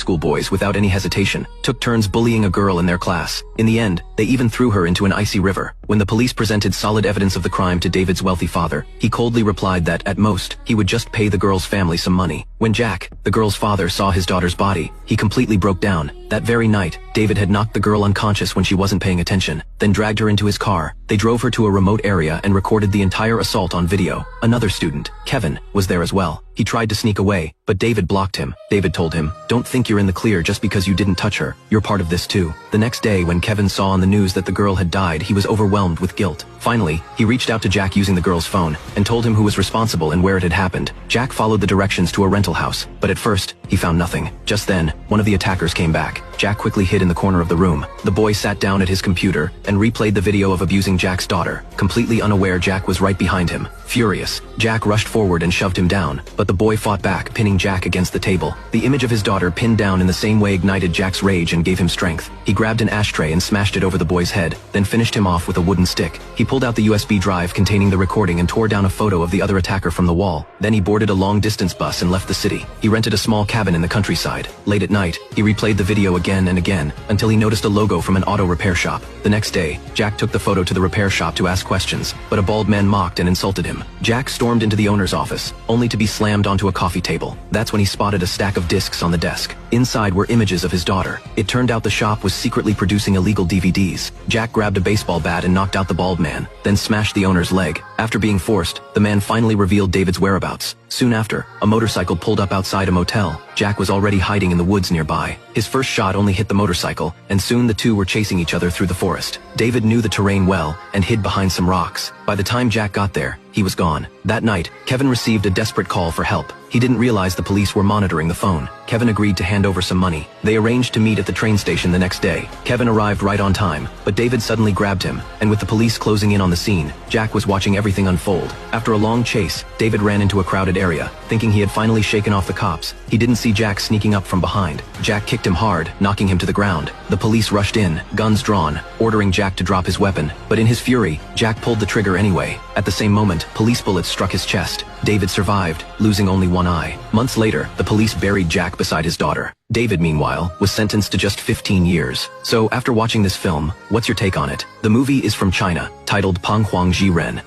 schoolboys without any hesitation, took turns bullying a girl in their class. In the end, they even threw her into an icy river. When the police presented solid evidence of the crime to David's wealthy father, he coldly replied that, at most, he would just pay the girl's family some money. When Jack, the girl's father, saw his daughter's body, he completely broke down. That very night, David had knocked the girl unconscious when she wasn't paying attention, then dragged her into his car. They drove her to a remote area and recorded the entire assault on video. Another student, Kevin, was there as well. He tried to sneak away, but David blocked him. David told him, "Don't think you're in the clear just because you didn't touch her. You're part of this too." The next day, when Kevin saw on the news that the girl had died, he was overwhelmed with guilt. Finally, he reached out to Jack using the girl's phone and told him who was responsible and where it had happened. Jack followed the directions to a rental house, but at first, he found nothing. Just then, one of the attackers came back. Jack quickly hid in the corner of the room. The boy sat down at his computer and replayed the video of abusing Jack's daughter. Completely unaware Jack was right behind him. Furious, Jack rushed forward and shoved him down, but the boy fought back, pinning Jack against the table. The image of his daughter pinned down in the same way ignited Jack's rage and gave him strength. He grabbed an ashtray and smashed it over the boy's head, then finished him off with a wooden stick. He pulled out the USB drive containing the recording and tore down a photo of the other attacker from the wall. Then he boarded a long-distance bus and left the city. He rented a small cabin in the countryside. Late at night, he replayed the video again and again, until he noticed a logo from an auto repair shop. The next day, Jack took the photo to the repair shop to ask questions, but a bald man mocked and insulted him. Jack stormed into the owner's office, only to be slammed onto a coffee table. That's when he spotted a stack of discs on the desk. Inside were images of his daughter. It turned out the shop was secretly producing illegal DVDs. Jack grabbed a baseball bat and knocked out the bald man, then smashed the owner's leg. After being forced, the man finally revealed David's whereabouts. Soon after, a motorcycle pulled up outside a motel. Jack was already hiding in the woods nearby. His first shot only hit the motorcycle, and soon the two were chasing each other through the forest. David knew the terrain well and hid behind some rocks. By the time Jack got there, he was gone. That night, Kevin received a desperate call for help. He didn't realize the police were monitoring the phone. Kevin agreed to hand over some money. They arranged to meet at the train station the next day. Kevin arrived right on time, but David suddenly grabbed him, and with the police closing in on the scene, Jack was watching everything unfold. After a long chase, David ran into a crowded area, thinking he had finally shaken off the cops. He didn't see Jack sneaking up from behind. Jack kicked him hard, knocking him to the ground. The police rushed in, guns drawn, ordering Jack to drop his weapon, but in his fury, Jack pulled the trigger anyway. At the same moment, police bullets struck his chest. David survived, losing only one eye. Months later, the police buried Jack beside his daughter. David, meanwhile, was sentenced to just 15 years. So after watching this film, what's your take on it? The movie is from China, titled Pang Huang Ji Ren,